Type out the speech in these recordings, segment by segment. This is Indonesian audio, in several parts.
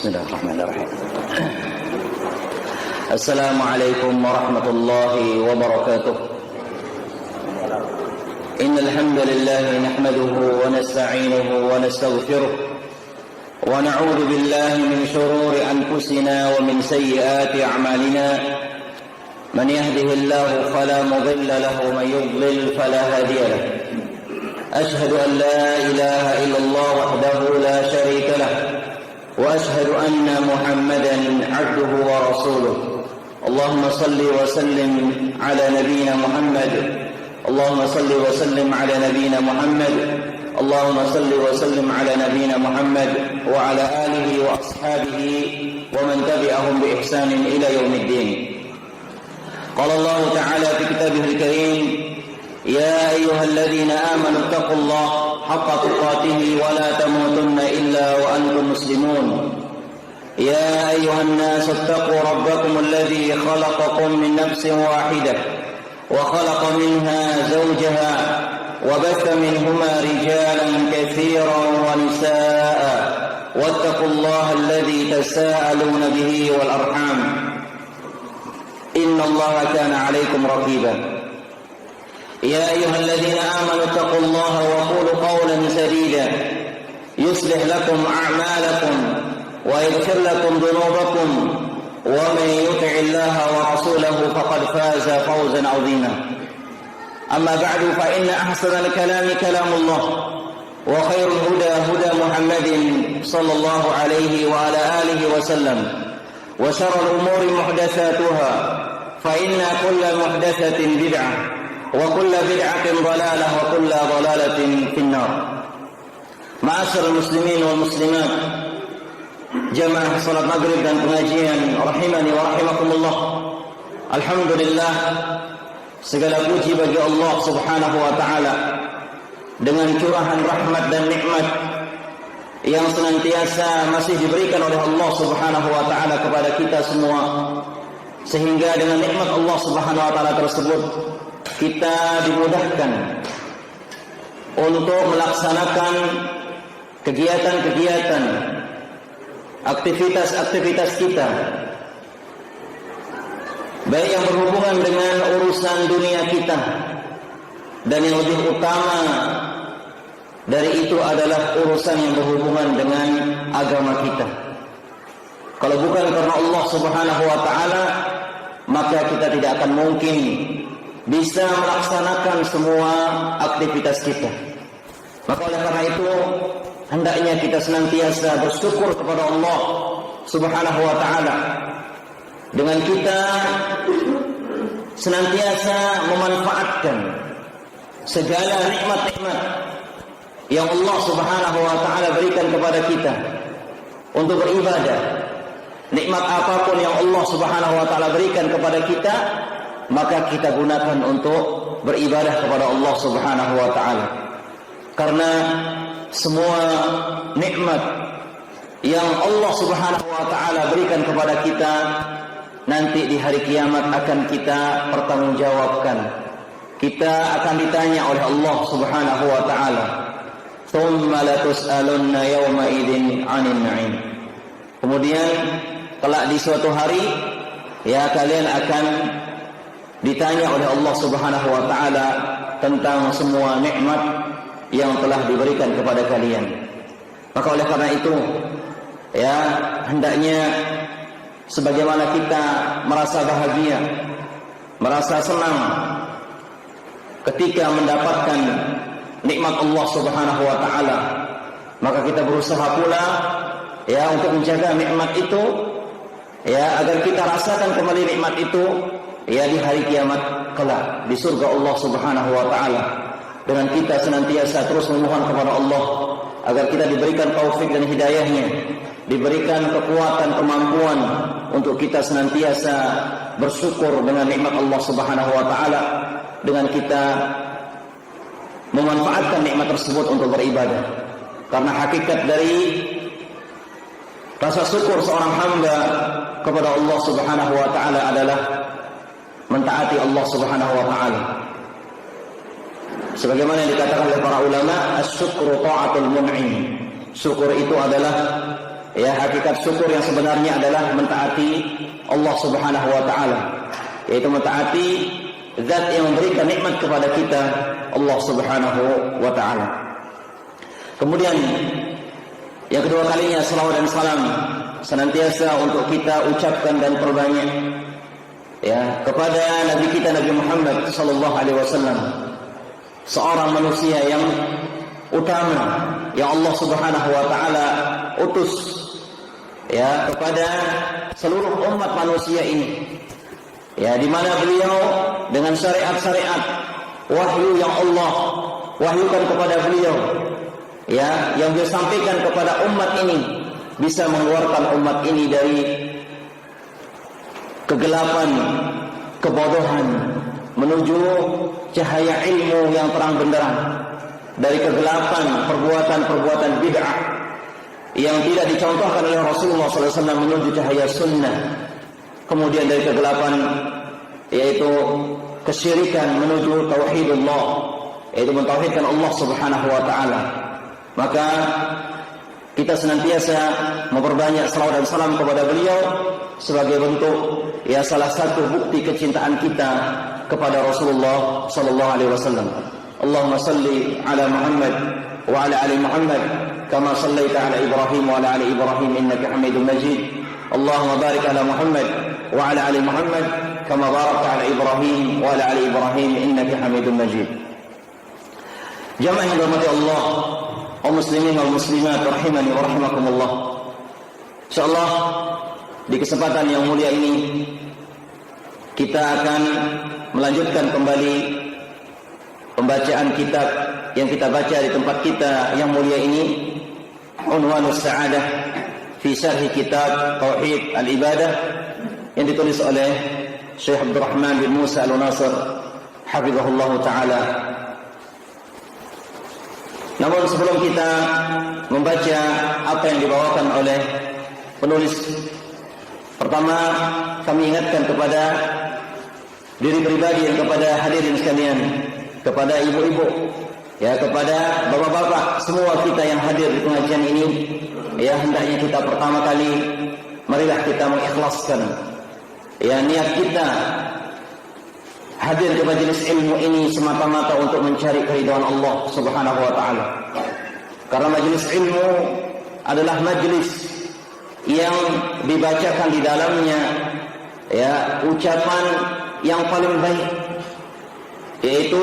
بسم الله الرحمن الرحيم. السلام عليكم ورحمة الله وبركاته. إن الحمد لله نحمده ونستعينه ونستغفره ونعوذ بالله من شرور أنفسنا ومن سيئات أعمالنا. من يهده الله فلا مضل له ومن يضلل فلا هادي له. أشهد أن لا إله إلا الله وحده لا شريك له وأشهد أن محمدا عبده ورسوله. اللهم صل وسلم على نبينا محمد. اللهم صل وسلم على نبينا محمد. اللهم صل وسلم على نبينا محمد وعلى آله وأصحابه ومن تبعهم بإحسان إلى يوم الدين. قال الله تعالى في كتابه الكريم: يا أيها الذين آمنوا اتقوا الله حق تقاته ولا تموتن إلا وأنتم مسلمون. يا أيها الناس اتقوا ربكم الذي خلقكم من نفس واحدة وخلق منها زوجها وبث منهما رجالا كثيرا ونساء واتقوا الله الذي تساءلون به والأرحام إن الله كان عليكم رقيبا. يا أيها الذين آمنوا اتقوا الله وقولوا قولا سديدا يصلح لكم أعمالكم ويغفر لكم ذنوبكم ومن يطع الله ورسوله فقد فاز فوزا عظيما. أما بعد فإن أحسن الكلام كلام الله وخير الهدى هدى محمد صلى الله عليه وعلى آله وسلم وشر الأمور محدثاتها فإن كل محدثة بدعة وكل بدعة ضلالة وكل ضلالة في النار. Ma'asyiral muslimin wal muslimat, jamaah salat maghrib dan pengajian rahimani wa rahimakumullah. Alhamdulillah, segala puji bagi Allah Subhanahu wa taala dengan curahan rahmat dan nikmat yang senantiasa masih diberikan oleh Allah Subhanahu wa taala kepada kita semua, sehingga dengan nikmat Allah Subhanahu wa taala tersebut kita dimudahkan untuk melaksanakan kegiatan-kegiatan, aktivitas-aktivitas kita, baik yang berhubungan dengan urusan dunia kita, dan yang lebih utama dari itu adalah urusan yang berhubungan dengan agama kita. Kalau bukan karena Allah Subhanahu wa taala, maka kita tidak akan mungkin bisa melaksanakan semua aktivitas kita. Maka oleh karena itu hendaknya kita senantiasa bersyukur kepada Allah Subhanahu wa taala dengan kita senantiasa memanfaatkan segala nikmat-nikmat yang Allah Subhanahu wa taala berikan kepada kita untuk beribadah. Nikmat apapun yang Allah Subhanahu wa taala berikan kepada kita, maka kita gunakan untuk beribadah kepada Allah Subhanahu wa taala. Karena semua nikmat yang Allah Subhanahu wa taala berikan kepada kita nanti di hari kiamat akan kita pertanggungjawabkan. Kita akan ditanya oleh Allah Subhanahu wa taala. Tsumma latus'alunna yawma idzin 'anil na'im. Kemudian kelak di suatu hari ya kalian akan ditanya oleh Allah Subhanahu wa taala tentang semua nikmat yang telah diberikan kepada kalian. Maka oleh karena itu ya hendaknya sebagaimana kita merasa bahagia, merasa senang ketika mendapatkan nikmat Allah Subhanahu wa taala, maka kita berusaha pula ya untuk menjaga nikmat itu ya agar kita rasakan kembali nikmat itu ya di hari kiamat kelak di surga Allah Subhanahu wa taala, dengan kita senantiasa terus memohon kepada Allah agar kita diberikan taufik dan hidayahnya, diberikan kekuatan, kemampuan untuk kita senantiasa bersyukur dengan nikmat Allah Subhanahu wa taala, dengan kita memanfaatkan nikmat tersebut untuk beribadah. Karena hakikat dari rasa syukur seorang hamba kepada Allah Subhanahu wa taala adalah mentaati Allah Subhanahu wa taala. Sebagaimana yang dikatakan oleh para ulama, asy-syukru ta'atul mun'im. Syukur itu adalah ya hakikat syukur yang sebenarnya adalah mentaati Allah Subhanahu wa taala, yaitu mentaati zat yang memberikan nikmat kepada kita, Allah Subhanahu wa taala. Kemudian yang kedua kalinya salawat dan salam senantiasa untuk kita ucapkan dan perbanyak ya kepada Nabi kita Nabi Muhammad sallallahu alaihi wasallam, seorang manusia yang utama yang Allah Subhanahu wa taala utus ya kepada seluruh umat manusia ini. Ya, di mana beliau dengan syariat-syariat wahyu yang Allah wahyukan kepada beliau, ya, yang dia sampaikan kepada umat ini, bisa mengeluarkan umat ini dari kegelapan, kebodohan menuju cahaya ilmu yang terang benderang, dari kegelapan perbuatan-perbuatan bid'ah yang tidak dicontohkan oleh Rasulullah SAW menuju cahaya sunnah. Kemudian dari kegelapan yaitu kesyirikan menuju tauhidullah, yaitu mentauhidkan Allah Subhanahu wa taala. Maka kita senantiasa memperbanyak salawat dan salam kepada beliau sebagai bentuk ya salah satu bukti kecintaan kita kepada Rasulullah sallallahu alaihi wasallam. Allahumma salli ala Muhammad wa ala ali Muhammad kama sallaita ala Ibrahim wa ala ali Ibrahim innaka Hamidum Majid. Allahumma barik ala Muhammad wa ala ali Muhammad kama barakta ala Ibrahim wa ala ali Ibrahim innaka Hamidum Majid. Jamaah yang dirahmati Allah, kaum muslimin wal muslimat rahimani wa rahimakumullah. Insyaallah di kesempatan yang mulia ini kita akan melanjutkan kembali pembacaan kitab yang kita baca di tempat kita yang mulia ini, Unwanus Sa'adah fi Syarh Kitab Tauhid Al-Ibadah, yang ditulis oleh Syekh Abdurrahman bin Musa Al-Nasr hafizahullah taala. Namun sebelum kita membaca apa yang dibawakan oleh penulis, pertama kami ingatkan kepada diri pribadi dan kepada hadirin sekalian, kepada ibu-ibu, ya, kepada bapak-bapak, semua kita yang hadir di pengajian ini, ya, hendaknya kita pertama kali marilah kita mengikhlaskan ya niat kita hadir ke majelis ilmu ini semata-mata untuk mencari keridhaan Allah Subhanahu wa taala. Karena majelis ilmu adalah majelis yang dibacakan di dalamnya ya ucapan yang paling baik, yaitu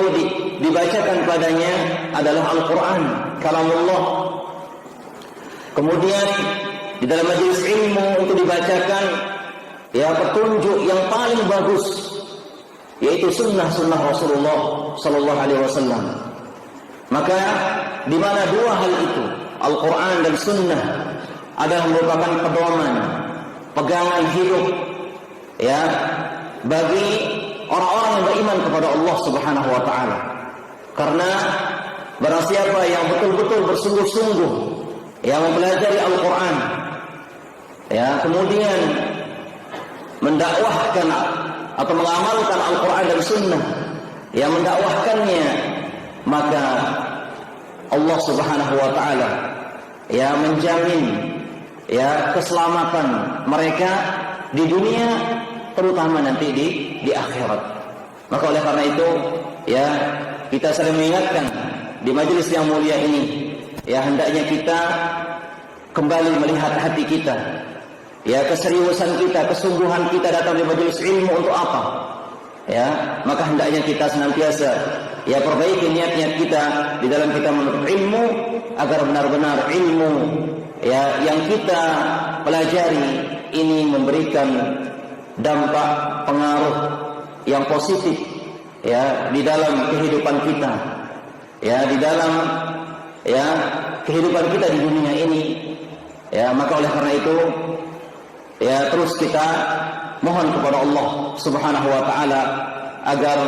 dibacakan padanya adalah Al-Quran, kalamullah. Kemudian di dalam majelis ilmu untuk dibacakan ya petunjuk yang paling bagus, yaitu sunnah-sunnah Rasulullah Sallallahu Alaihi Wasallam. Maka di mana dua hal itu, Al-Quran dan Sunnah, adalah merupakan pedoman, pegangan hidup ya bagi orang-orang yang beriman kepada Allah Subhanahu wa taala. Karena barang siapa yang betul-betul bersungguh-sungguh yang mempelajari Al-Quran ya kemudian mendakwahkan atau mengamalkan Al-Quran dan Sunnah yang mendakwahkannya, maka Allah Subhanahu wa taala ya menjamin ya keselamatan mereka di dunia, terutama nanti di akhirat. Maka oleh karena itu ya kita sering mengingatkan di majelis yang mulia ini, ya hendaknya kita kembali melihat hati kita, ya keseriusan kita, kesungguhan kita datang di majelis ilmu untuk apa? Ya, maka hendaknya kita senantiasa ya perbaiki niat-niat kita di dalam kita menuntut ilmu, agar benar-benar ilmu ya yang kita pelajari ini memberikan dampak pengaruh yang positif ya di dalam kehidupan kita, ya di dalam ya kehidupan kita di dunia ini. Ya, maka oleh karena itu ya terus kita mohon kepada Allah Subhanahu wa taala agar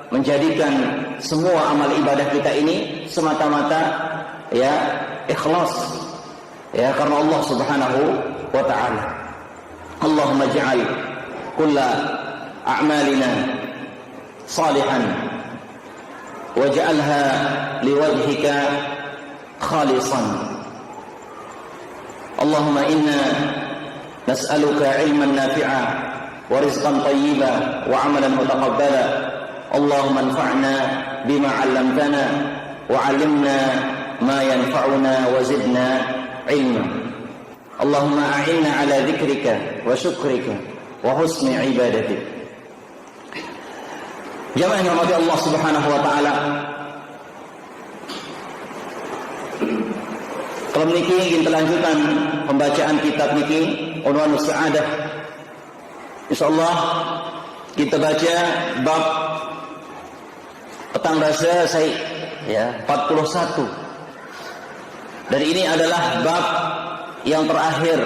menjadikan semua amal ibadah kita ini semata-mata ya ikhlas ya karena Allah Subhanahu wa taala. Allahumma ja'al kulla a'malina salihan waj'alha liwajhika khalisan. Allahumma inna nas'aluka ilman nafi'a wa rizqan tayyiba wa amalan mutaqabbala. Allahumma anfa'na bima 'allamtana wa 'allimna ma yanfa'una wa zidna ilma. Allahumma a'inna 'ala dzikrika wa syukrika wa husni ibadatik. Jamaah yang dirahmati Allah Subhanahu wa taala. Kalau niki kita lanjutkan pembacaan kitab niki Unwanus Sa'adah. Insyaallah kita baca bab petang rasa saya ya 41. Dan ini adalah bab yang terakhir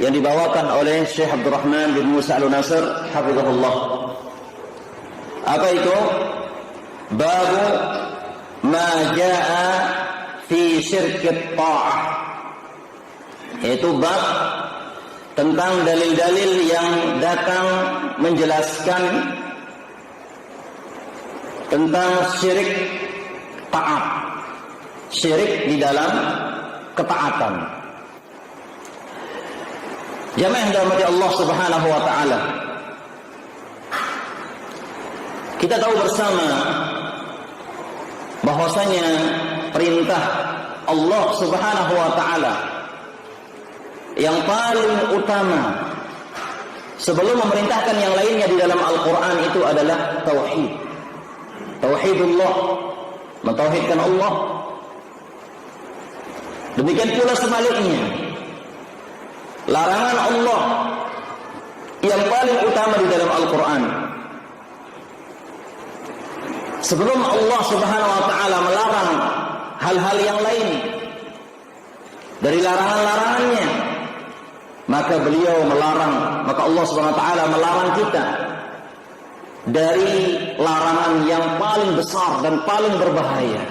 yang dibawakan oleh Syekh Abdurrahman bin Musa Al-Nasr hafizahullah. Apa itu? Babu ma jaa fi syirkit ta'ah, yaitu bab tentang dalil-dalil yang datang menjelaskan tentang syirik taat, syirik di dalam ketaatan. Jamaah yang dirahmati Allah Subhanahu wa taala, kita tahu bersama bahwasanya perintah Allah Subhanahu wa taala yang paling utama sebelum memerintahkan yang lainnya di dalam Al-Qur'an itu adalah tauhid. Tauhidullah, mentauhidkan Allah. Demikian pula sebaliknya, larangan Allah yang paling utama di dalam Al-Qur'an. Sebelum Allah Subhanahu wa taala melarang hal-hal yang lain dari larangan-larangannya, maka beliau melarang, maka Allah Subhanahu wa taala melarang kita dari larangan yang paling besar dan paling berbahaya,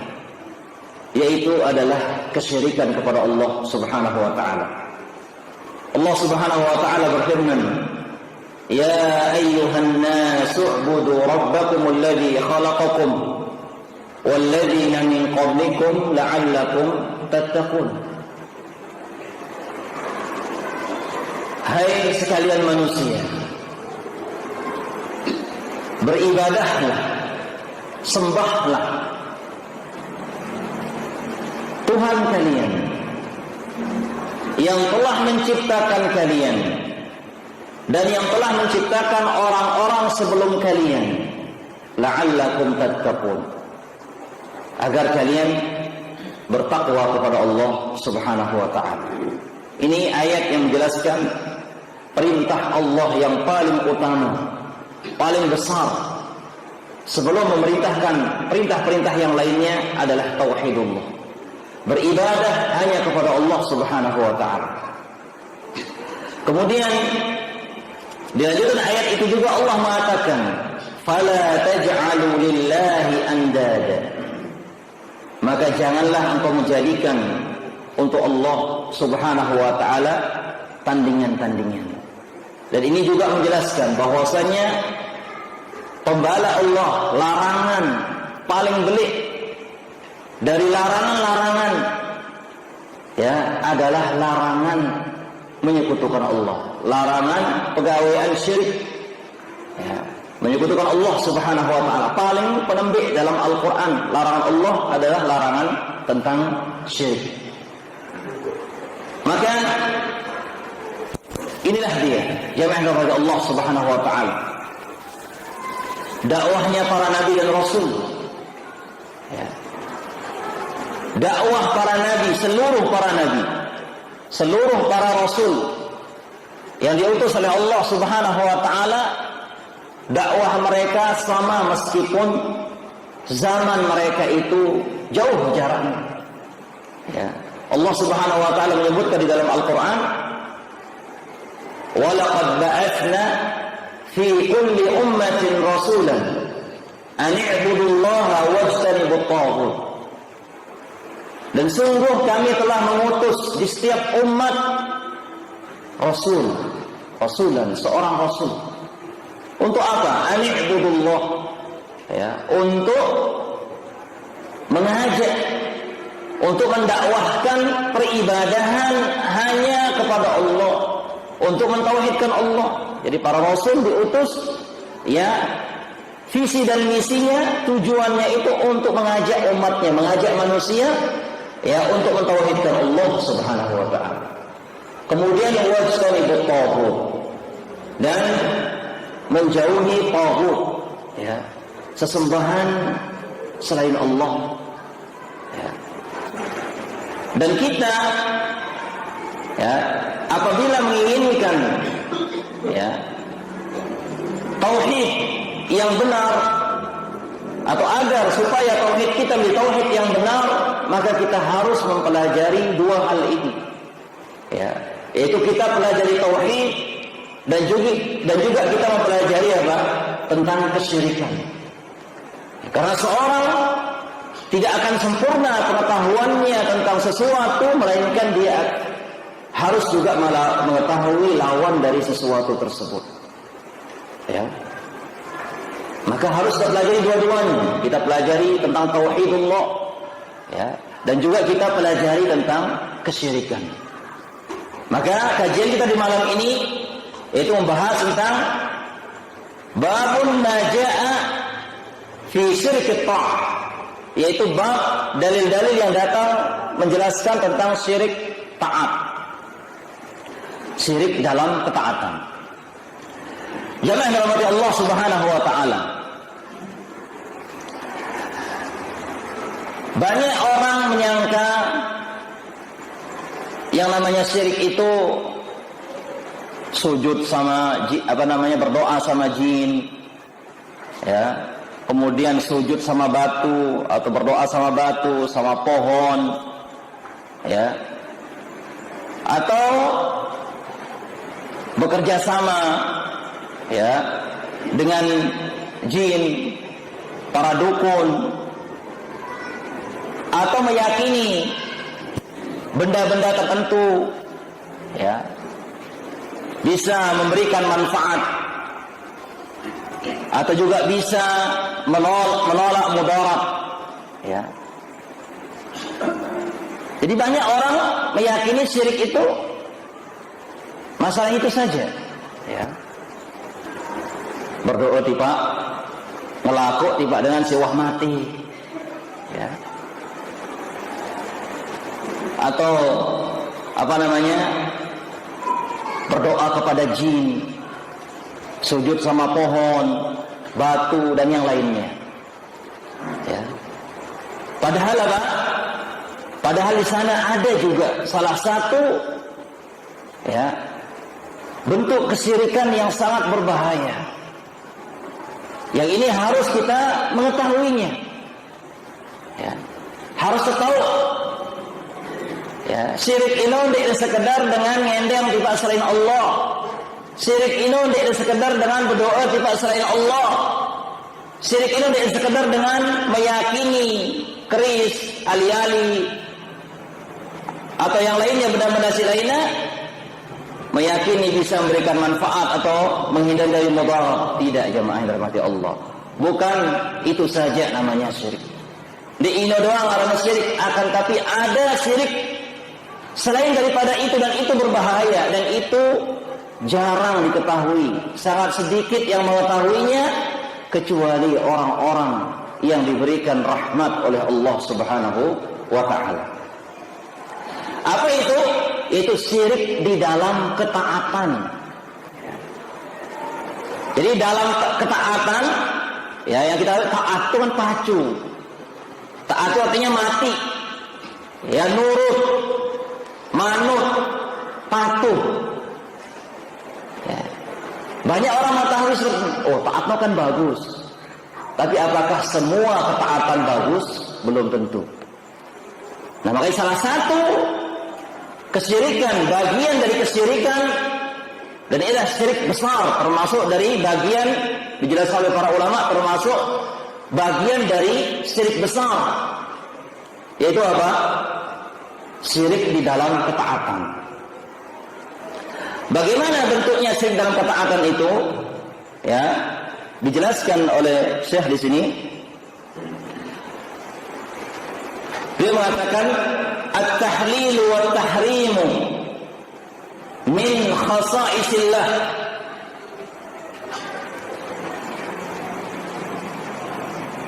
yaitu adalah kesyirikan kepada Allah Subhanahu wa taala. Allah Subhanahu wa taala berfirman, "Ya ayyuhan nasu u'budu rabbakumul ladzi khalaqakum wal ladzina min qablikum la'allakum tattaqun." Hai sekalian manusia, beribadahlah, sembahlah Tuhan kalian yang telah menciptakan kalian dan yang telah menciptakan orang-orang sebelum kalian, la'allakum tattaqun, agar kalian bertakwa kepada Allah Subhanahu wa taala. Ini ayat yang menjelaskan perintah Allah yang paling utama, paling besar sebelum memerintahkan perintah-perintah yang lainnya adalah tauhidullah. Beribadah hanya kepada Allah Subhanahu wa taala. Kemudian dilanjutkan ayat itu juga Allah mengatakan, "Fala taj'alu lillahi andada." Maka janganlah engkau menjadikan untuk Allah Subhanahu wa taala tandingan-tandingan. Dan ini juga menjelaskan bahwasanya pembala Allah, larangan paling belik dari larangan-larangan ya adalah larangan menyekutukan Allah, larangan pegawaian syirik, ya, menyekutukan Allah Subhanahu wa taala. Paling penembik dalam Al-Qur'an larangan Allah adalah larangan tentang syirik. Maka inilah dia jamaah kepada Allah Subhanahu wa taala, dakwahnya para nabi dan rasul, ya. Dakwah para nabi, seluruh para nabi, seluruh para rasul yang diutus oleh Allah Subhanahu wa taala, dakwah mereka sama meskipun zaman mereka itu jauh jaraknya. Ya. Allah Subhanahu wa taala menyebutkan di dalam Al-Qur'an, "Wa laqad ba'atsna fi kulli ummatin rasulan an i'budullaha wajtanibut taghut." Dan sungguh kami telah mengutus di setiap umat rasulan, seorang rasul. Untuk apa? An i'budullah, ya, untuk mengajak untuk mendakwahkan peribadahan hanya kepada Allah, untuk mentauhidkan Allah. Jadi para rasul diutus, ya, visi dan misinya, tujuannya itu untuk mengajak umatnya, mengajak manusia, ya, untuk mentauhidkan Allah Subhanahu wa taala. Kemudian wajtanibut taghut, dan menjauhi taghut, ya, sesembahan selain Allah. Ya. Dan kita, ya, apabila menginginkan, ya, tauhid yang benar, atau agar supaya tauhid kita menjadi tauhid yang benar, maka kita harus mempelajari dua hal ini, ya, yaitu kita pelajari tauhid dan juga kita mempelajari apa? Tentang kesyirikan. Karena seorang tidak akan sempurna pengetahuannya tentang sesuatu, melainkan dia harus juga mengetahui lawan dari sesuatu tersebut. Ya. Maka harus kita pelajari dua-duanya. Kita pelajari tentang tauhidullah, ya, dan juga kita pelajari tentang kesyirikan. Maka kajian kita di malam ini yaitu membahas tentang babun najaa fi syirki ta'ah, yaitu bab dalil-dalil yang datang menjelaskan tentang syirik taat, syirik dalam ketaatan. Jamaah yang dirahmati Allah Subhanahu wa taala. Banyak orang menyangka yang namanya syirik itu sujud sama berdoa sama jin, ya. Kemudian sujud sama batu atau berdoa sama batu, sama pohon, ya. Atau bekerja sama, ya, dengan jin, para dukun, atau meyakini benda-benda tertentu, ya, bisa memberikan manfaat atau juga bisa menolak mudarat, ya. Jadi banyak orang meyakini syirik itu masalah itu saja, ya. Berdoa tiba ngelaku tiba dengan sewah mati, ya. Atau berdoa kepada jin, sujud sama pohon, batu dan yang lainnya, ya. Padahal apa? Padahal di sana ada juga salah satu, ya, bentuk kesyirikan yang sangat berbahaya. Yang ini harus kita mengetahuinya, ya. Harus tahu, ya, syirik ini tidak sekedar dengan ngendem tiba selain Allah. Syirik ini tidak sekedar dengan berdoa tiba selain Allah. Syirik ini tidak sekedar dengan meyakini keris, ali-ali, atau yang lainnya, benda-benda lainnya, meyakini bisa memberikan manfaat atau menghindari dari mudarat. Tidak, jamaah yang dirahmati Allah. Bukan itu saja namanya syirik. Di ini doang namanya syirik, akan tapi ada syirik selain daripada itu, dan itu berbahaya, dan itu jarang diketahui. Sangat sedikit yang mengetahuinya, kecuali orang-orang yang diberikan rahmat oleh Allah Subhanahu wa ta'ala. Apa itu? Itu syirik di dalam ketaatan. Jadi dalam ketaatan, ya, yang kita taat itu kan pacu. Taat itu artinya mati, ya, nurut, manut, patuh, ya. Banyak orang mengetahui taat kan bagus, tapi apakah semua ketaatan bagus? Belum tentu. Nah, makanya salah satu kesyirikan, bagian dari kesyirikan, dan inilah syirik besar, termasuk dari bagian dijelaskan oleh para ulama, termasuk bagian dari syirik besar, yaitu apa? Syirik di dalam ketaatan. Bagaimana bentuknya syirik dalam ketaatan itu? Ya, dijelaskan oleh Syekh di sini. Dia mengatakan at-tahlil wa at-tahrim min khasa'isillah.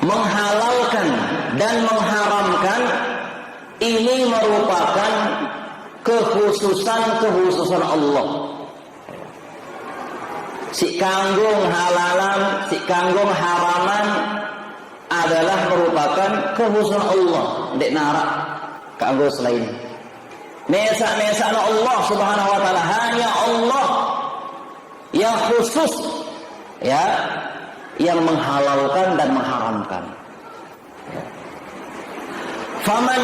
Menghalalkan dan mengharamkan ini merupakan kekhususan Allah. Si kanggung halalan, si kanggung haraman adalah merupakan kekhususan Allah. Ndek narak kanggo selain. Nesa Allah Subhanahu wa taala, hanya Allah yang khusus ya, yang menghalalkan dan mengharamkan. Faman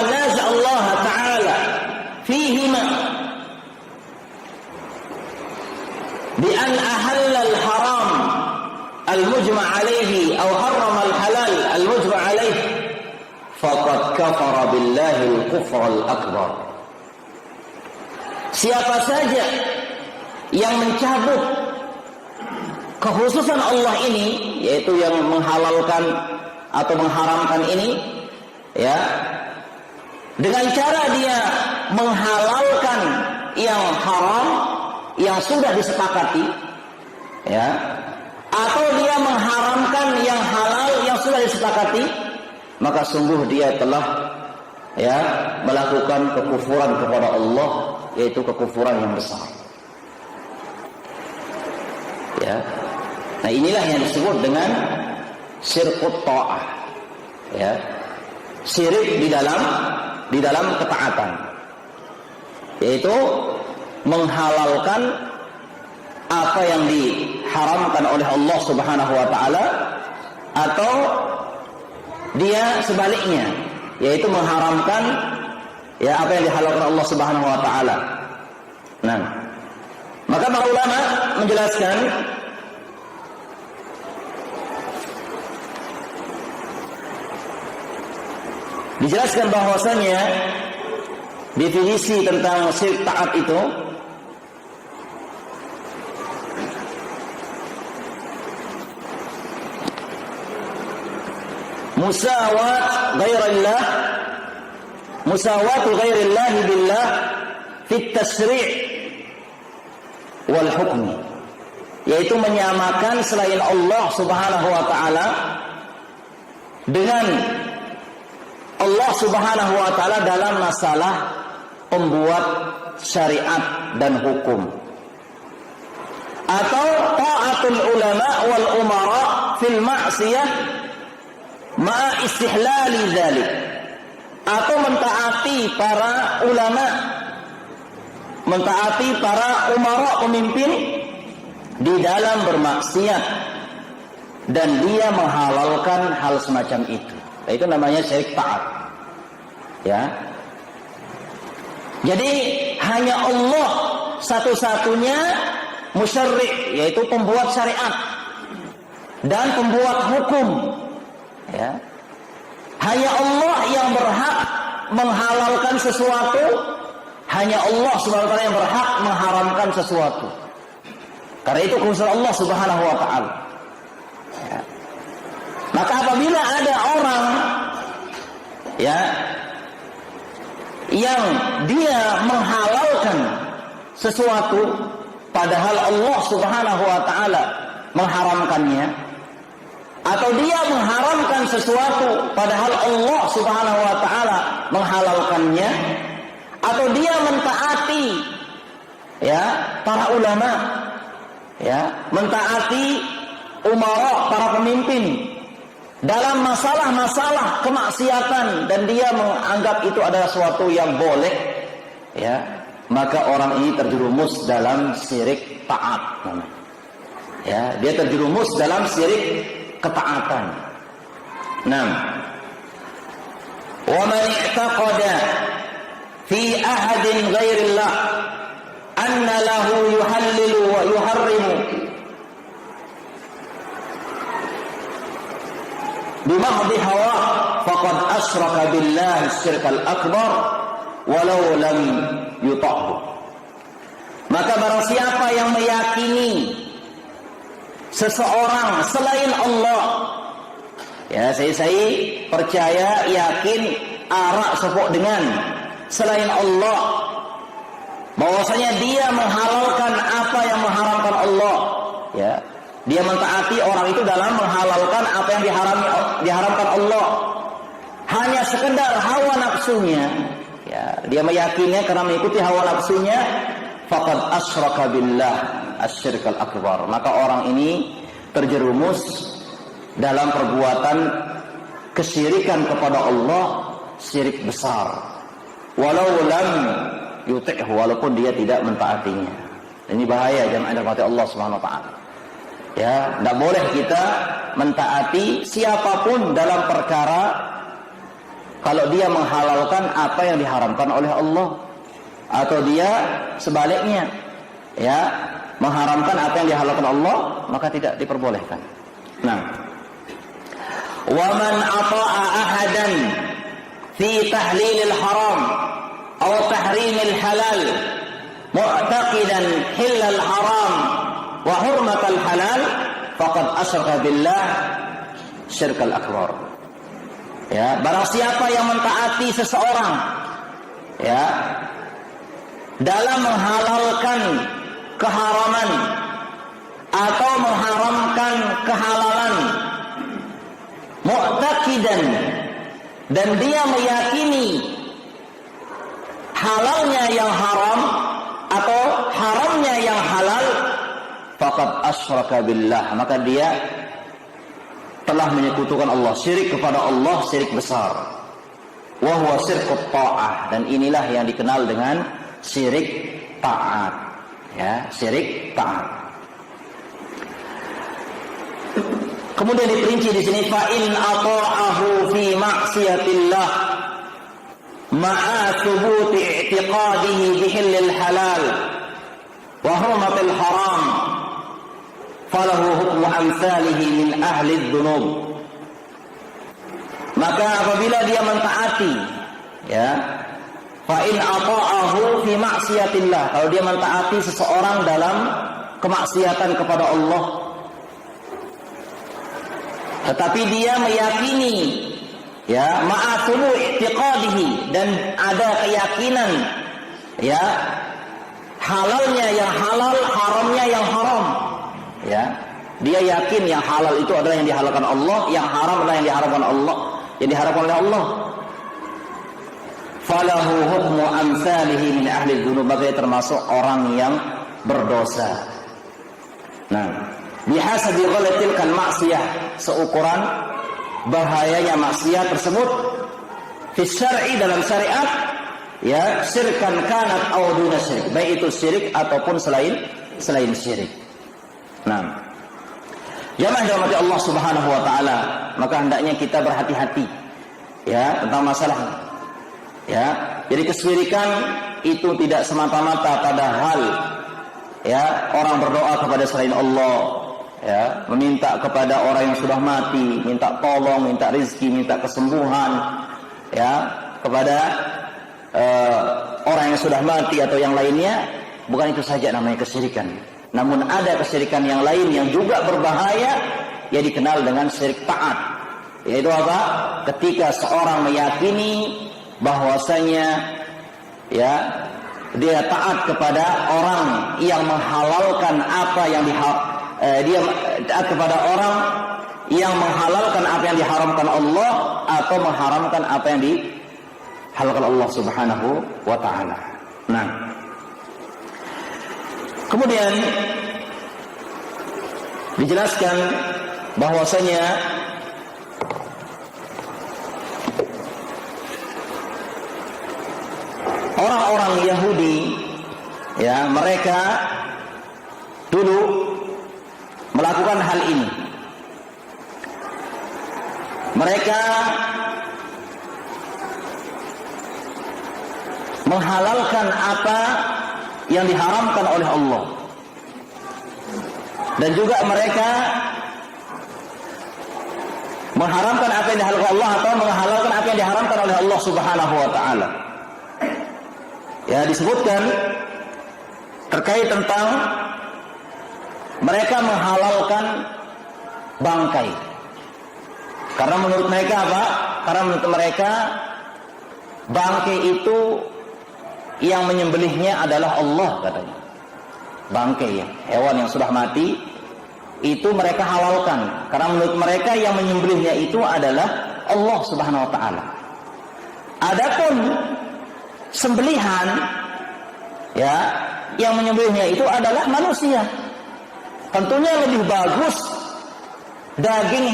naza Allah Ta'ala fihima bi an ahalla al-haram al-mujma' alayhi aw harrama al-halal al-mujma' alayhi faqad kafara billahi al-kufra al-akbar. Siapa saja yang mencabut kekhususan Allah ini, yaitu yang menghalalkan atau mengharamkan ini, ya, dengan cara dia menghalalkan yang haram yang sudah disepakati, ya, atau dia mengharamkan yang halal yang sudah disepakati, maka sungguh dia telah ya melakukan kekufuran kepada Allah, yaitu kekufuran yang besar. Ya. Nah, inilah yang disebut dengan syirkut ta'ah. Ya. Syirik di dalam ketaatan. Yaitu menghalalkan apa yang diharamkan oleh Allah Subhanahu wa taala, atau dia sebaliknya, yaitu mengharamkan ya apa yang dihalalkan Allah Subhanahu wa taala. Nah, maka para ulama menjelaskan bahwasanya definisi tentang syirik taat itu musawatu ghairillah billah fit tasri' wal hukmi, yaitu menyamakan selain Allah Subhanahu wa taala dengan Allah Subhanahu wa taala dalam masalah pembuat syariat dan hukum, atau ta'atul ulama wal umara fil ma'siyah ma'a istihlali dzalik, atau mentaati para ulama, mentaati para umara pemimpin di dalam bermaksiat dan dia menghalalkan hal semacam itu. Itu namanya syirik taat. Ya. Jadi hanya Allah satu-satunya musyarri', yaitu pembuat syariat dan pembuat hukum. Ya. Hanya Allah yang berhak menghalalkan sesuatu, hanya Allah Subhanahu wa taala yang berhak mengharamkan sesuatu. Karena itu khusus Allah Subhanahu wa taala. Ya. Maka apabila ada orang ya yang dia menghalalkan sesuatu padahal Allah Subhanahu wa taala mengharamkannya, atau dia mengharamkan sesuatu padahal Allah Subhanahu wa taala menghalalkannya, atau dia mentaati ya para ulama, ya, mentaati umara, para pemimpin dalam masalah-masalah kemaksiatan, dan dia menganggap itu adalah sesuatu yang boleh, ya, maka orang ini terjerumus dalam syirik taat. Ya, dia terjerumus dalam syirik ketaatan. Nah, wa man i'taqada fi ahadin ghairillah anna lahu yuhallilu wa yuharrimu bimahdi hawa faqad asyraka billahi syirkal akbar walau lam yuta'hu. Maka barang siapa yang meyakini seseorang selain Allah. Ya, saya percaya, yakin, arak sepok dengan selain Allah, bahwasanya dia menghalalkan apa yang mengharamkan Allah. Ya, dia mentaati orang itu dalam menghalalkan apa yang diharamkan Allah. Hanya sekedar hawa nafsunya, ya, dia meyakininya karena mengikuti hawa nafsunya, faqad asyraka billah asyirkal akbar. Maka orang ini terjerumus dalam perbuatan kesyirikan kepada Allah, syirik besar. Walau lam yuti'hu, walaupun dia tidak mentaatinya. Ini bahaya jemaah dirahmati Allah Subhanahu wa taala. Ya, tidak boleh kita mentaati siapapun dalam perkara kalau dia menghalalkan apa yang diharamkan oleh Allah, atau dia sebaliknya, ya, mengharamkan apa yang dihalalkan Allah, maka tidak diperbolehkan. Nah, wa man ata'a ahadan fi tahlilil haram aw tahrimil halal mu'taqidan hillal haram wa hurmatal halal faqad asyraka billah syirkal akbar. Ya, barang siapa yang mentaati seseorang, ya, dalam menghalalkan keharaman atau mengharamkan kehalalan, mu'taqidan, dan dia meyakini halalnya yang haram atau haramnya yang halal, faqad asyraka billah, maka dia telah menyekutukan Allah, syirik kepada Allah, syirik besar. Wa huwa syirkut ta'ah, dan inilah yang dikenal dengan syirik taat. Ya, syirik taat. Kemudian diperinci di sini, fa in ata'ahu fi ma'siyatillah ma'a thubuti i'tiqadihi bihillil halal wa hurmatil haram falahu hukmu amsalihi min ahli dzunub. Maka apabila dia mentaati, ya, fa in ata'ahu fi ma'siyatillah, kalau dia mentaati seseorang dalam kemaksiatan kepada Allah, tetapi dia meyakini, ya, ma'atulu i'tiqadihi, dan ada keyakinan, ya, halalnya yang halal, haramnya yang haram. Ya, dia yakin yang halal itu adalah yang dihalalkan Allah, yang haram adalah yang diharamkan Allah, yang diharamkan oleh Allah. Falahu hukmu amsalihi min ahli dzunub, maka termasuk orang yang berdosa. Nah, bihasabi ghalatil kan maksiyah, seukuran bahayanya maksiat tersebut fi syar'i, dalam syariat, ya, syirkan kanat aw duna syirik, baik itu syirik ataupun selain syirik. Nah, jamaah dirahmati Allah Subhanahu wa taala, maka hendaknya kita berhati-hati, ya, tentang masalah ini. Ya, jadi kesyirikan itu tidak semata-mata pada hal, ya, orang berdoa kepada selain Allah, ya, meminta kepada orang yang sudah mati, minta tolong, minta rezeki, minta kesembuhan, ya, kepada orang yang sudah mati atau yang lainnya. Bukan itu saja namanya kesyirikan. Namun ada kesyirikan yang lain yang juga berbahaya, yang dikenal dengan syirik taat. Yaitu apa? Ketika seorang meyakini bahwasanya, ya, dia taat kepada orang yang menghalalkan apa yang dia taat kepada orang yang menghalalkan apa yang diharamkan Allah atau mengharamkan apa yang dihalalkan Allah Subhanahu wa taala. Nah, kemudian dijelaskan bahwasanya orang-orang Yahudi, ya, mereka dulu melakukan hal ini. Mereka menghalalkan apa yang diharamkan oleh Allah, dan juga mereka mengharamkan apa yang dihalalkan Allah atau menghalalkan apa yang diharamkan oleh Allah Subhanahu wa taala. Ya, disebutkan terkait tentang Mereka menghalalkan bangkai. Karena menurut mereka apa? Karena menurut mereka bangkai itu yang menyembelihnya adalah Allah katanya. Bangkai ya, hewan yang sudah mati itu mereka halalkan. Karena menurut mereka yang menyembelihnya itu adalah Allah Subhanahu wa taala. Adapun sembelihan ya, yang menyembelihnya itu adalah manusia. Tentunya lebih bagus daging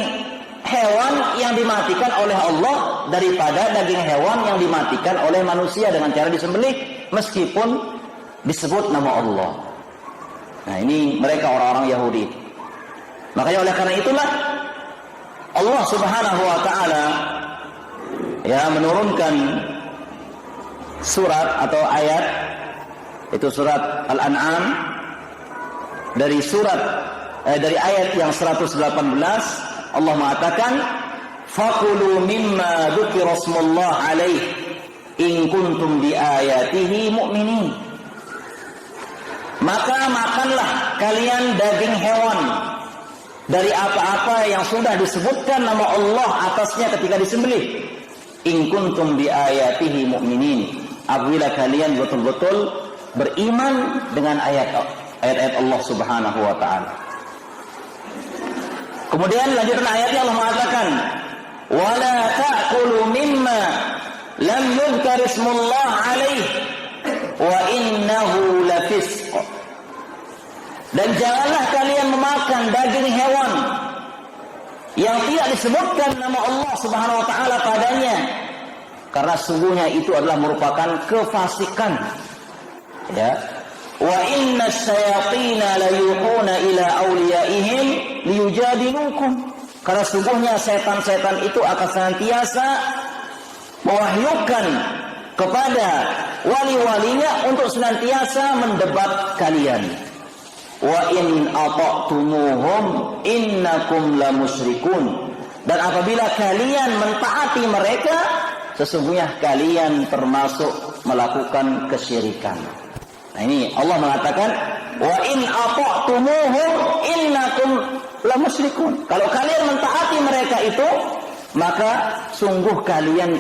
hewan yang dimatikan oleh Allah daripada daging hewan yang dimatikan oleh manusia dengan cara disembelih meskipun disebut nama Allah. Nah, ini mereka orang-orang Yahudi. Makanya oleh karena itulah Allah Subhanahu wa taala ya menurunkan surat atau ayat, itu surat Al-An'am, dari ayat yang 118 Allah mengatakan faqulu mimma dzukira ismullah alaihi in kuntum bi ayatihi mu'minin. Maka makanlah kalian daging hewan dari apa-apa yang sudah disebutkan nama Allah atasnya ketika disembelih. In kuntum bi ayatihi mu'minin. Apabila kalian betul-betul beriman dengan ayat-ayat Allah Subhanahu wa taala. Kemudian lanjutan ayatnya Allah mengatakan, "Wala ta'kulu mimma lam yuzkar ismullah alaihi wa innahu lafisq." Dan janganlah kalian memakan daging hewan yang tidak disebutkan nama Allah Subhanahu wa taala padanya, karena sungguhnya itu adalah merupakan kefasikan. Ya. Wa inna syayatina la yuhuna ila awliyaihim liyujadilukum. Karena sungguhnya setan-setan itu akan senantiasa mewahyukan kepada wali-walinya untuk senantiasa mendebat kalian. Wa in ata'tumuhum innakum la musyrikun. Dan apabila kalian mentaati mereka, sesungguhnya kalian termasuk melakukan kesyirikan. Nah, ini Allah mengatakan wa in ata'tumuhum innakum la musyrikun. Kalau kalian mentaati mereka itu, maka sungguh kalian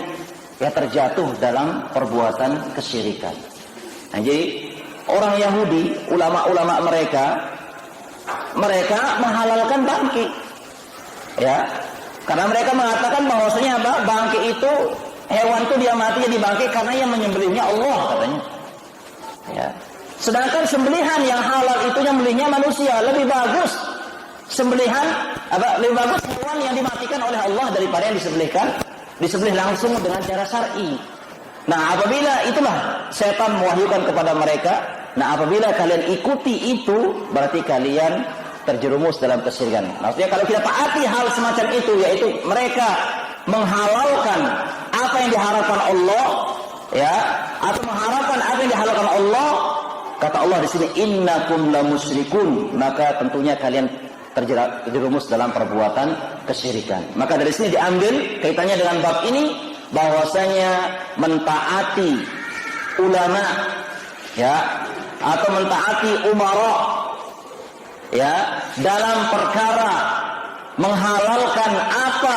ya terjatuh dalam perbuatan kesyirikan. Nah, jadi orang Yahudi, ulama-ulama mereka menghalalkan bangkai. Ya. Karena mereka mengatakan bahwasanya apa? Bangkai itu, hewan itu dia mati jadi bangkai karena yang menyembelihnya Allah katanya. Ya. Sedangkan sembelihan yang halal itu yang menyembelihnya manusia, lebih bagus sembelihan lebih bagus hewan yang dimatikan oleh Allah daripada yang disembelih langsung dengan cara syar'i. Nah, apabila itulah setan mewahyukan kepada mereka, nah apabila kalian ikuti itu, berarti kalian terjerumus dalam kesyirikan. Maksudnya kalau kita taati hal semacam itu, yaitu mereka menghalalkan apa yang diharapkan Allah, ya, atau mengharapkan apa yang dihalalkan Allah, kata Allah di sini innakum la musyrikun, maka tentunya kalian terjerumus dalam perbuatan kesyirikan. Maka dari sini diambil kaitannya dengan bab ini bahwasanya mentaati ulama, ya, atau mentaati umara, ya, dalam perkara menghalalkan apa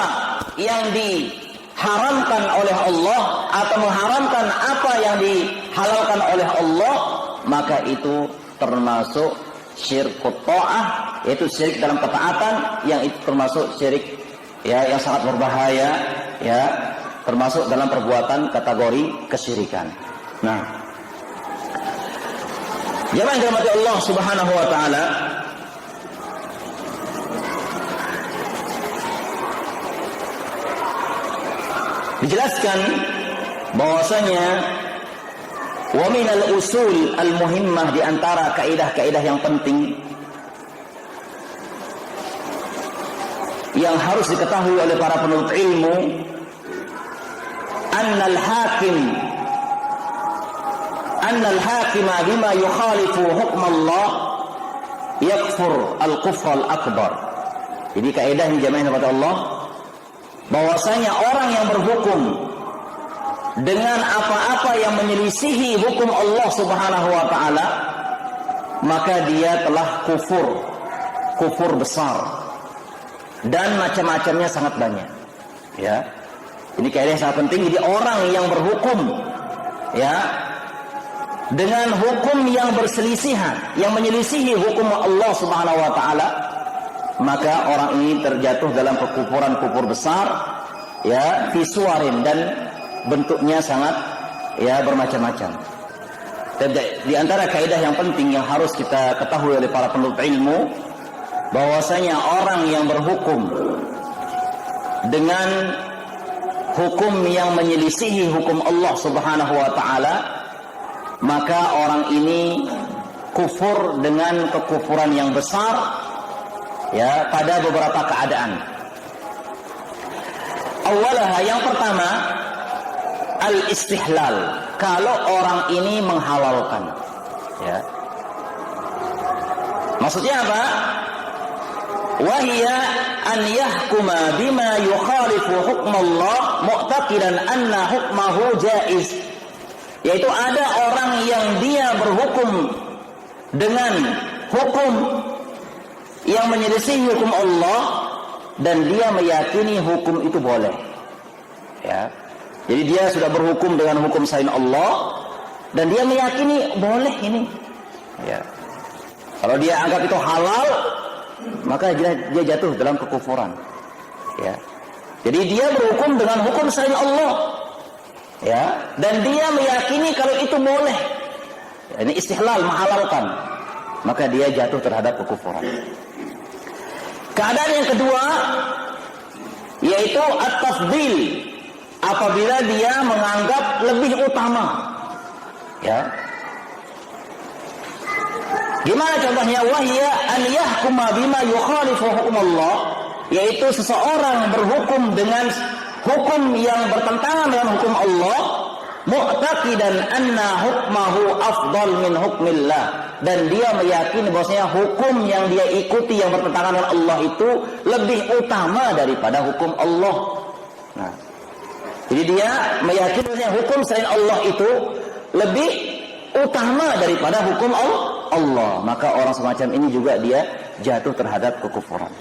yang diharamkan oleh Allah atau mengharamkan apa yang dihalalkan oleh Allah, maka itu termasuk syirkut ta'ah, yaitu syirik dalam ketaatan, yang itu termasuk syirik ya yang sangat berbahaya, ya, termasuk dalam perbuatan kategori kesyirikan. Nah, jemaah yang dirahmati Allah Subhanahu wa taala, dijelaskan bahwasanya wa minal usul al-muhimmah, di antara kaidah-kaidah yang penting yang harus diketahui oleh para penuntut ilmu, annal hakima bima yukhalifu hukm Allah yakfur al-kufr al-akbar. Jadi kaidah yang jamaah kepada Allah, bahwasanya orang yang berhukum dengan apa-apa yang menyelisihi hukum Allah Subhanahu wa taala, maka dia telah kufur kufur besar dan macam-macamnya sangat banyak. Ya, ini kaidah yang sangat penting. Jadi orang yang berhukum, ya, dengan hukum yang berselisihan, yang menyelisihi hukum Allah Subhanahu wa taala, maka orang ini terjatuh dalam kufur besar, ya, visuarin, dan bentuknya sangat, ya, bermacam-macam. Di antara kaidah yang penting yang harus kita ketahui oleh para penuntut ilmu, bahwasanya orang yang berhukum dengan hukum yang menyelisihi hukum Allah Subhanahu wa taala, maka orang ini kufur dengan kekufuran yang besar, ya, pada beberapa keadaan. Awalaha, yang pertama, al-istihlal, kalau orang ini menghalalkan, ya. Maksudnya apa? Wahia an yahkuma bima yukhalifu hukmallah mu'taqidan anna hukmahu jaiz, yaitu ada orang yang dia berhukum dengan hukum yang menyelisihi hukum Allah dan dia meyakini hukum itu boleh, ya. Jadi dia sudah berhukum dengan hukum selain Allah dan dia meyakini boleh ini, ya. Kalau dia anggap itu halal, maka dia jatuh dalam kekufuran, ya. Jadi dia berhukum dengan hukum selain Allah, ya, dan dia meyakini kalau itu boleh, ya, ini istihlal, menghalalkan, maka dia jatuh terhadap kekufuran. Keadaan yang kedua yaitu at-tafdil, apabila dia menganggap lebih utama, ya. Gimana contohnya? Wahya an yahkuma bima yukhalifu hukmallah, yaitu seseorang berhukum dengan hukum yang bertentangan dengan hukum Allah, mu'taqidan anna hukmahu afdal min hukmillah, dan dia meyakini bahwasanya hukum yang dia ikuti yang bertentangan dengan Allah itu lebih utama daripada hukum Allah. Nah, jadi dia meyakini bahwasanya hukum selain Allah itu lebih utama daripada hukum Allah, maka orang semacam ini juga dia jatuh terhadap kekufuran.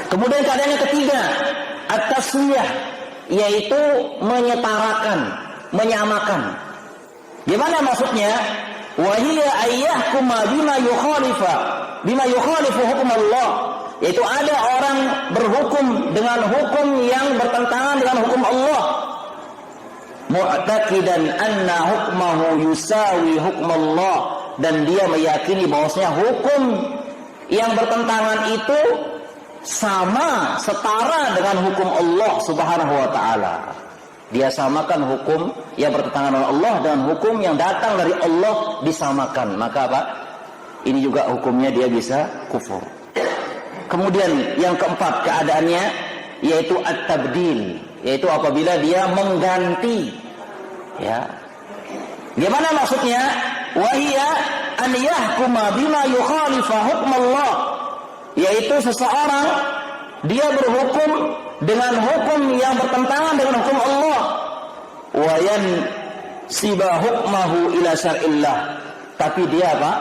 Kemudian keadaan yang ketiga, at-taswiyah, yaitu menyetarakan, menyamakan. Gimana maksudnya? Wa hiya ayyahkuma bima yukhalifu hukum Allah, yaitu ada orang berhukum dengan hukum yang bertentangan dengan hukum Allah, mu'taqidan anna hukmahu yusawi hukmallah, dan dia meyakini bahwasanya hukum yang bertentangan itu sama, setara dengan hukum Allah Subhanahu wa taala. Dia samakan hukum yang bertentangan dengan Allah dan hukum yang datang dari Allah disamakan. Maka apa? Ini juga hukumnya dia bisa kufur. Kemudian yang keempat keadaannya yaitu at-tabdil, yaitu apabila dia mengganti, ya. Gimana maksudnya? Wahia an yahkuma bima yukhalifa hukmallah, yaitu seseorang dia berhukum dengan hukum yang bertentangan dengan hukum Allah, wa yansiba hukmahu ila syar'illah, tapi dia apa?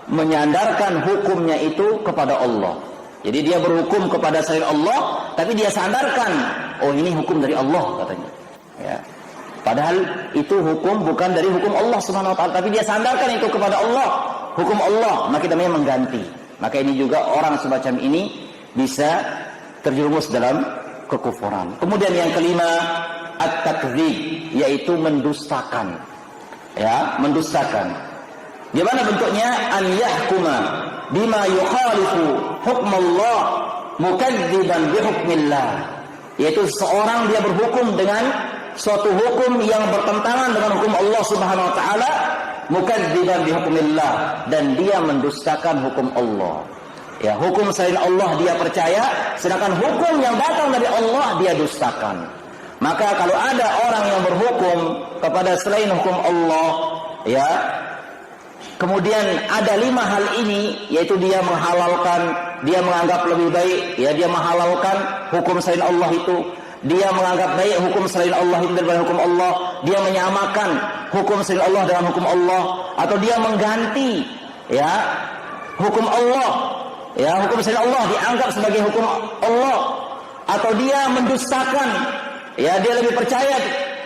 Menyandarkan hukumnya itu kepada Allah. Jadi dia berhukum kepada selain Allah, tapi dia sandarkan, oh ini hukum dari Allah katanya, ya. Padahal itu hukum bukan dari hukum Allah Subhanahu wa taala, tapi dia sandarkan itu kepada Allah, hukum Allah, maka namanya mengganti. Maka ini juga orang semacam ini bisa terjerumus dalam kekufuran. Kemudian yang kelima, at-takdzib, yaitu mendustakan. Ya, mendustakan. Gimana bentuknya? An yahkuma bima yukhalifu hukmallah mukadziban bi hukmillah, yaitu seorang dia berhukum dengan suatu hukum yang bertentangan dengan hukum Allah Subhanahu wa taala, mukadziban bi hukmillah, dan dia mendustakan hukum Allah. Ya, hukum selain Allah dia percaya, sedangkan hukum yang datang dari Allah dia dustakan. Maka kalau ada orang yang berhukum kepada selain hukum Allah, ya, kemudian ada 5 hal ini, yaitu dia menghalalkan, dia menganggap lebih baik, ya, dia menghalalkan hukum selain Allah itu, dia menganggap baik hukum selain Allah itu daripada hukum Allah, dia menyamakan hukum selain Allah dengan hukum Allah, atau dia mengganti, ya, hukum Allah ya hukum selain Allah dianggap sebagai hukum Allah, atau dia mendustakan, ya dia lebih percaya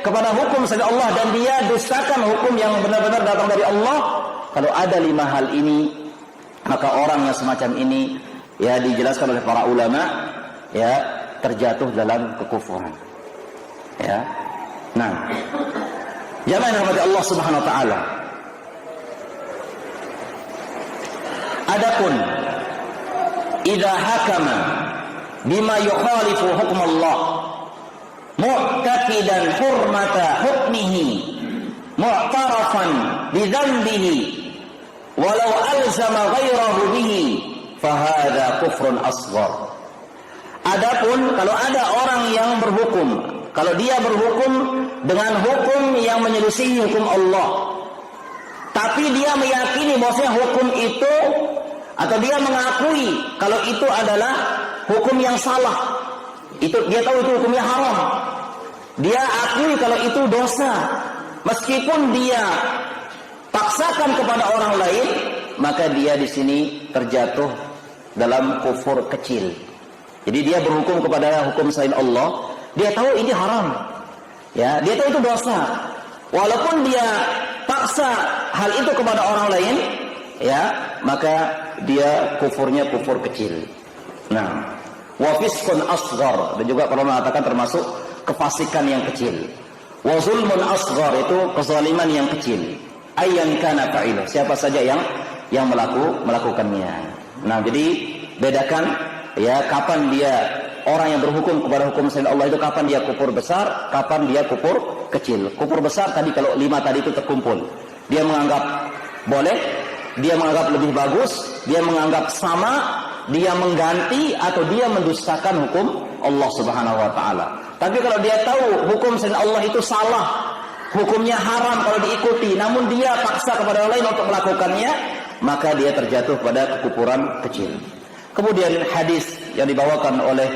kepada hukum selain Allah dan dia dustakan hukum yang benar-benar datang dari Allah. Kalau ada 5 hal ini, maka orang yang semacam ini, ya dijelaskan oleh para ulama, ya terjatuh dalam kekufuran. Ya, nah, jamaah yang dirahmati Allah Subhanahu Wa Taala. Adapun idza hakama bima yukhalifu hukm Allah mu'taqidan hurmata hukmihi mu'tarafan bidzambihi walau alzama ghairahu bihi fahadha kufrun asghar. Adapun kalau ada orang yang berhukum, kalau dia berhukum dengan hukum yang menyelisihi hukum Allah, tapi dia meyakini bahwasanya hukum itu, atau dia mengakui kalau itu adalah hukum yang salah, itu dia tahu itu hukumnya haram, dia akui kalau itu dosa, meskipun dia paksakan kepada orang lain, maka dia di sini terjatuh dalam kufur kecil. Jadi dia berhukum kepada hukum selain Allah, dia tahu ini haram, ya dia tahu itu dosa, walaupun dia paksa hal itu kepada orang lain, ya maka dia kufurnya kufur kecil. Nah, wa fisqun asghar, dan juga para mengatakan termasuk kefasikan yang kecil. Wa zulmun asghar, itu kezaliman yang kecil. Ayyan kana fa'ilah, siapa saja yang melakukannya. Nah, jadi bedakan ya kapan dia orang yang berhukum kepada hukum selain Allah itu, kapan dia kufur besar, kapan dia kufur kecil. Kufur besar tadi kalau 5 tadi itu terkumpul, dia menganggap boleh, dia menganggap lebih bagus, dia menganggap sama, dia mengganti, atau dia mendustakan hukum Allah Subhanahu Wa Taala. Tapi kalau dia tahu hukum selain Allah itu salah, hukumnya haram kalau diikuti, namun dia paksa kepada orang lain untuk melakukannya, maka dia terjatuh pada kekufuran kecil. Kemudian hadis yang dibawakan oleh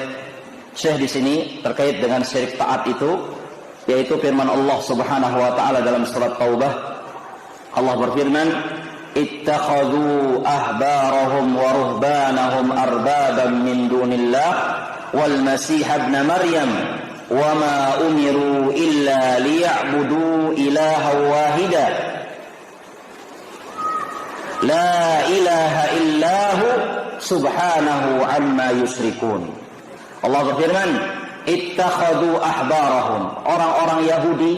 Syekh di sini terkait dengan syirik taat itu, yaitu firman Allah Subhanahu Wa Taala dalam surat Taubah. Allah berfirman, ittakhadhu ahbarahum wa ruhbanahum arbaban min dunillah wal masih ibn maryam wa ma umiru illa liya'budu ilaha wahida la ilaha illahu subhanahu amma yusyrikun. Allah berfirman, ittakhadhu ahbarahum, orang-orang Yahudi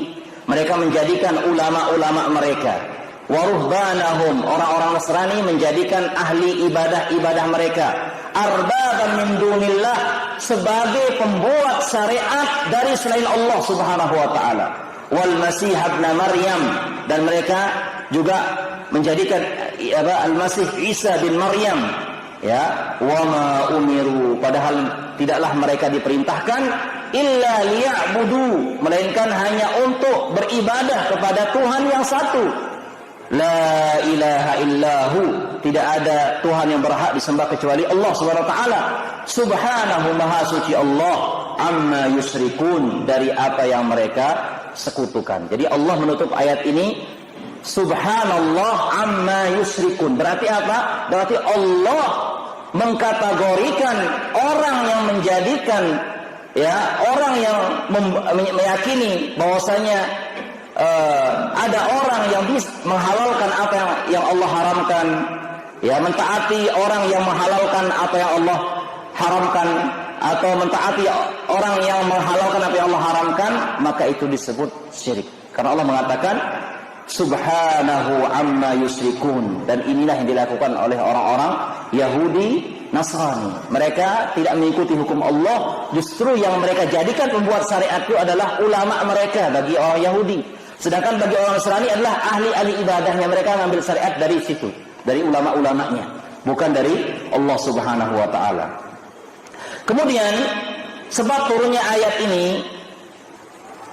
mereka menjadikan ulama-ulama mereka, wa ruhbanahum, orang-orang Nasrani menjadikan ahli ibadah-ibadah mereka, arbaban min dunillah, sebagai pembuat syariat dari selain Allah Subhanahu Wa Taala, wal masih ibn maryam, dan mereka juga menjadikan al-masih Isa bin Maryam, ya, wa ma umiru, padahal tidaklah mereka diperintahkan illa liya'budu, melainkan hanya untuk beribadah kepada Tuhan yang satu, la ilaha illahu, tidak ada Tuhan yang berhak disembah kecuali Allah Subhanahu Wa Taala, subhanahu maha suci Allah, amma yusyrikun, dari apa yang mereka sekutukan. Jadi Allah menutup ayat ini, subhanallah amma yusyrikun, berarti apa? Berarti Allah mengkategorikan orang yang menjadikan, ya, orang yang meyakini bahwasanya ada orang yang bisa menghalalkan apa yang Allah haramkan, ya, mentaati orang yang menghalalkan apa yang Allah haramkan, atau mentaati orang yang menghalalkan apa yang Allah haramkan, maka itu disebut syirik. Karena Allah mengatakan subhanahu amma yusyrikun, dan inilah yang dilakukan oleh orang-orang Yahudi Nasrani. Mereka tidak mengikuti hukum Allah, justru yang mereka jadikan pembuat syariat itu adalah ulama mereka bagi orang Yahudi. Sedangkan bagi orang Nasrani adalah ahli-ahli ibadahnya, mereka mengambil syariat dari situ, dari ulama-ulamanya, bukan dari Allah Subhanahu Wa Taala. Kemudian sebab turunnya ayat ini,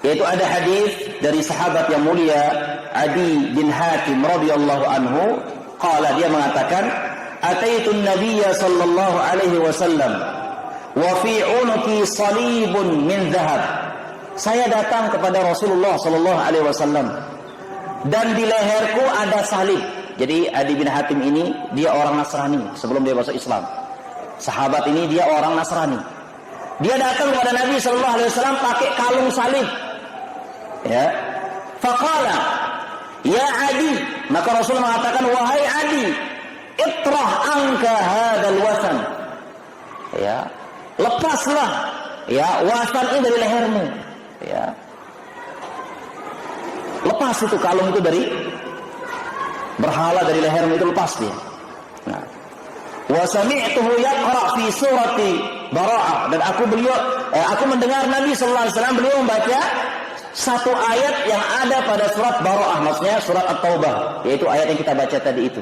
yaitu ada hadis dari sahabat yang mulia Adi bin Hatim radhiyallahu anhu, qala, dia mengatakan, ataitun nabiyya sallallahu alaihi wasallam wa fi unuqi salibun min dhahab, saya datang kepada Rasulullah sallallahu alaihi wasallam dan di leherku ada salib. Jadi Adi bin Hatim ini dia orang Nasrani sebelum dia masuk Islam. Sahabat ini dia orang Nasrani. Dia datang kepada Nabi sallallahu alaihi wasallam pakai kalung salib. Ya. Faqala, "Ya Adi." Maka Rasul mengatakan, "Wahai Adi, itrah anka hadzal wasan." Ya. Lepaslah ya wasan ini dari lehermu. Ya. Lepas itu kalung itu dari berhala dari lehermu itu, lepas dia. Nah. Wa sami'tuhu yaqra fi surati Bara'ah, dan aku mendengar Nabi sallallahu alaihi wasallam beliau membaca satu ayat yang ada pada surat Bara'ah, maksudnya surat At-Taubah, yaitu ayat yang kita baca tadi itu.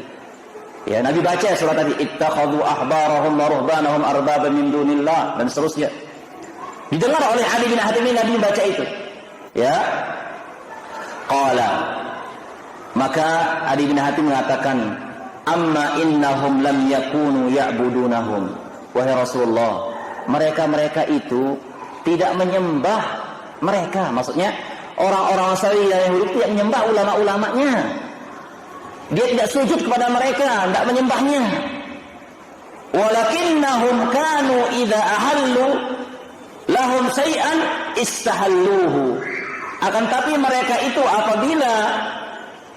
Ya, Nabi baca surat tadi, ittakhadhu ahbarahum wa ruhbanahum arbaban min dunillah, dan seterusnya. Didengar oleh Adi bin Hatim, Nabi membaca itu. Ya. Qala, maka Adi bin Hatim mengatakan, amma innahum lam yakunu ya'budunahum. Wahai Rasulullah, mereka itu tidak menyembah mereka. Maksudnya orang-orang Nasrani yang Yahudi tidak menyembah ulama-ulamanya. Dia tidak sujud kepada mereka, tidak menyembahnya. Walakinnahum kanu idza ahallu lahum syai'an istahalluhu. Akan tapi mereka itu apabila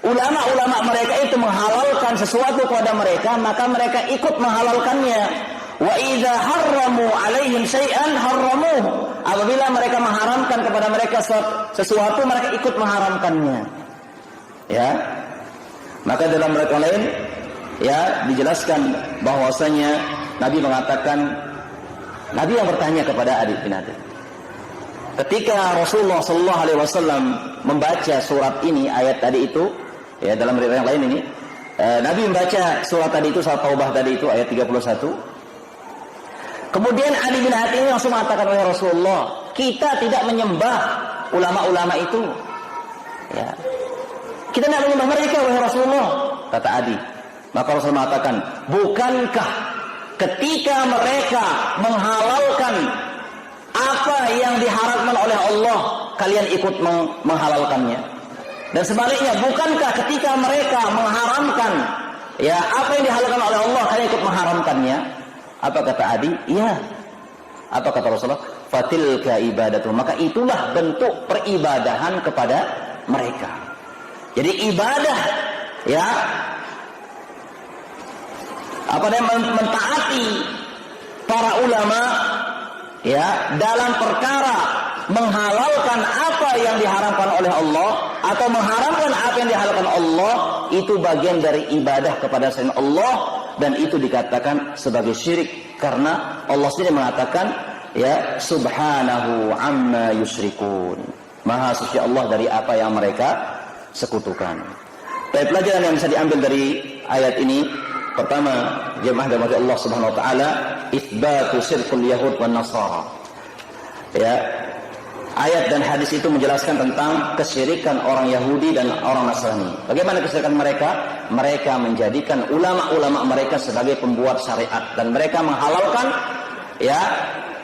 ulama-ulama mereka itu menghalalkan sesuatu kepada mereka, maka mereka ikut menghalalkannya. Wa idza harramu alaihim syai'an harramuhu. Apabila mereka mengharamkan kepada mereka sesuatu, mereka ikut mengharamkannya. Ya. Maka dalam riwayat lain ya dijelaskan bahwasanya Nabi mengatakan, Nabi yang bertanya kepada Adi bin Hatim. Ketika Rasulullah sallallahu alaihi wasallam membaca surat ini, ayat tadi itu, ya dalam riwayat yang lain ini, Nabi membaca surat tadi itu, surat Taubah tadi itu ayat 31. Kemudian Adi bin Hatim langsung mengatakan, "Wahai Rasulullah, kita tidak menyembah ulama-ulama itu." Ya. Kita tidak menyembah mereka, wahai Rasulullah, kata Adi. Maka Rasul mengatakan, "Bukankah ketika mereka menghalalkan apa yang diharamkan oleh Allah, kalian ikut menghalalkannya? Dan sebaliknya, bukankah ketika mereka mengharamkan ya apa yang dihalalkan oleh Allah, kalian ikut mengharamkannya?" Apa kata Adi? Iya. Apa kata Rasulullah? Fatilka ibadatu. Maka itulah bentuk peribadahan kepada mereka. Jadi ibadah ya apa namanya, mentaati para ulama ya dalam perkara menghalalkan apa yang diharamkan oleh Allah atau mengharamkan apa yang dihalalkan Allah, itu bagian dari ibadah kepada selain Allah, dan itu dikatakan sebagai syirik karena Allah sendiri mengatakan ya subhanahu amma yusyrikun. Maha suci Allah dari apa yang mereka sekutukan. Baik, pelajaran yang bisa diambil dari ayat ini, pertama, jemaah dari Allah Subhanahu wa taala, itsbatu syirkul yahud wan nasara. Ya. Ayat dan hadis itu menjelaskan tentang kesyirikan orang Yahudi dan orang Nasrani. Bagaimana kesyirikan mereka? Mereka menjadikan ulama-ulama mereka sebagai pembuat syariat, dan mereka menghalalkan ya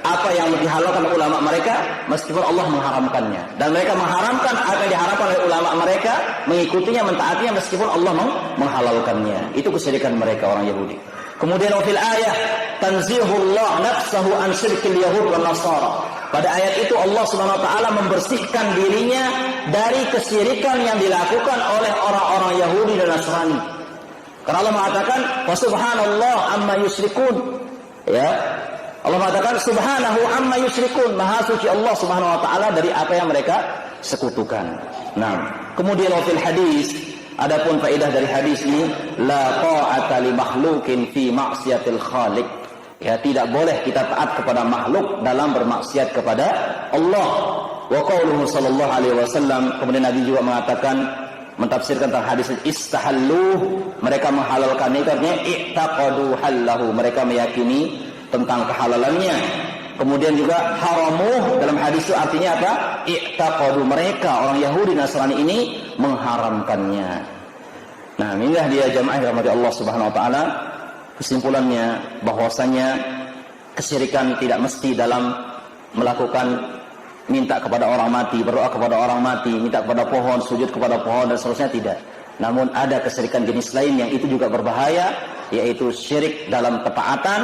apa yang dihalalkan ulama mereka meskipun Allah mengharamkannya, dan mereka mengharamkan apa yang diharamkan oleh ulama mereka, mengikutinya, mentaatinya meskipun Allah menghalalkannya. Itu kesyirikan mereka orang Yahudi. Kemudian fil ayat tanzihullah nafsahu an syirkil yahud wan nasara. Pada ayat itu Allah Subhanahu wa taala membersihkan dirinya dari kesyirikan yang dilakukan oleh orang-orang Yahudi dan Nasrani. Karena Allah mengatakan wa subhanallah amma yusyrikun. Ya. Allah mengatakan subhanahu amma yusyrikun, maha suci Allah Subhanahu wa taala dari apa yang mereka sekutukan. Nah, kemudian fil hadis, adapun faedah dari hadis ini, la ta'ata li makhluqin fi ma'siyatil khaliq. Ya, tidak boleh kita taat kepada makhluk dalam bermaksiat kepada Allah. Wa qauluhu sallallahu alaihi wasallam, kemudian Nabi juga mengatakan, mentafsirkan tentang hadis istahallu, mereka menghalalkan itu, artinya i'taqadu hallahu, mereka meyakini tentang kehalalannya. Kemudian juga haramuh, dalam hadis itu artinya apa? I'taqadu, mereka orang Yahudi Nasrani ini mengharamkannya. Nah, inilah dia jamaah yang dirahmati Allah Subhanahu wa taala. Kesimpulannya bahwasanya kesyirikan tidak mesti dalam melakukan minta kepada orang mati, berdoa kepada orang mati, minta kepada pohon, sujud kepada pohon dan seterusnya, tidak. Namun ada kesyirikan jenis lain yang itu juga berbahaya, yaitu syirik dalam ketaatan.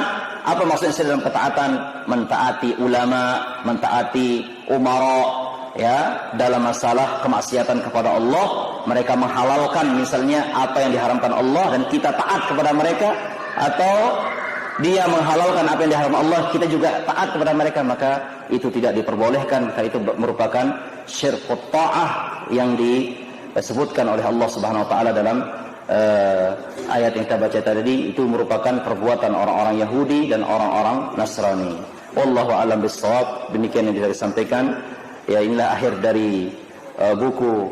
Apa maksudnya syirik dalam ketaatan? Mentaati ulama, mentaati umara, ya, dalam masalah kemaksiatan kepada Allah. Mereka menghalalkan misalnya apa yang diharamkan Allah dan kita taat kepada mereka, atau dia menghalalkan apa yang diharamkan Allah, kita juga taat kepada mereka, maka itu tidak diperbolehkan. Maka itu merupakan syirkut ta'ah yang disebutkan oleh Allah Subhanahu wa taala dalam ayat yang kita baca tadi. Itu merupakan perbuatan orang-orang Yahudi dan orang-orang Nasrani. Wallahu a'lam bissawab. Demikian yang bisa disampaikan. Ya, inilah akhir dari buku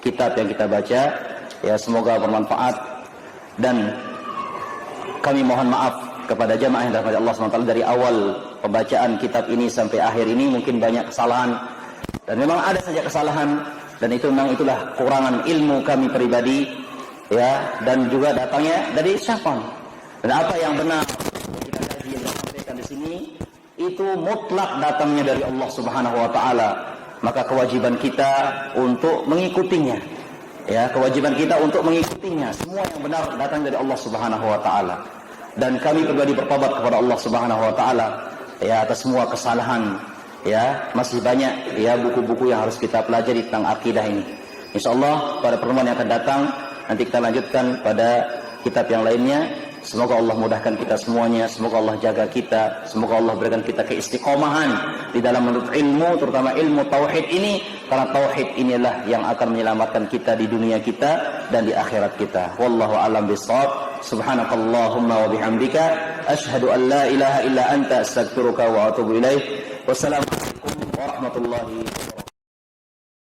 kitab yang kita baca. Ya, semoga bermanfaat, dan kami mohon maaf kepada jamaah yang dirahmati Allah SWT. Dari awal pembacaan kitab ini sampai akhir ini mungkin banyak kesalahan, dan memang ada saja kesalahan, dan itu memang itulah kekurangan ilmu kami pribadi, ya, dan juga datangnya dari syaitan. Dan apa yang benar kita kaji yang disampaikan di sini itu mutlak datangnya dari Allah Subhanahu wa taala. Maka kewajiban kita untuk mengikutinya. Ya, kewajiban kita untuk mengikutinya. Semua yang benar datang dari Allah Subhanahu wa taala. Dan kami pribadi bertobat kepada Allah Subhanahu wa taala, ya, atas semua kesalahan. Ya, masih banyak, ya, buku-buku yang harus kita pelajari tentang akidah ini. Insyaallah pada pertemuan yang akan datang nanti kita lanjutkan pada kitab yang lainnya. Semoga Allah mudahkan kita semuanya, semoga Allah jaga kita, semoga Allah berikan kita keistiqomahan di dalam menuntut ilmu, terutama ilmu tauhid ini, karena tauhid inilah yang akan menyelamatkan kita di dunia kita dan di akhirat kita. Wallahu a'lam bishawab. Subhanakallahumma wa bihamdika asyhadu an la ilaha illa anta astaghfiruka wa atubu ilaik. Wassalamualaikum warahmatullahi wabarakatuh.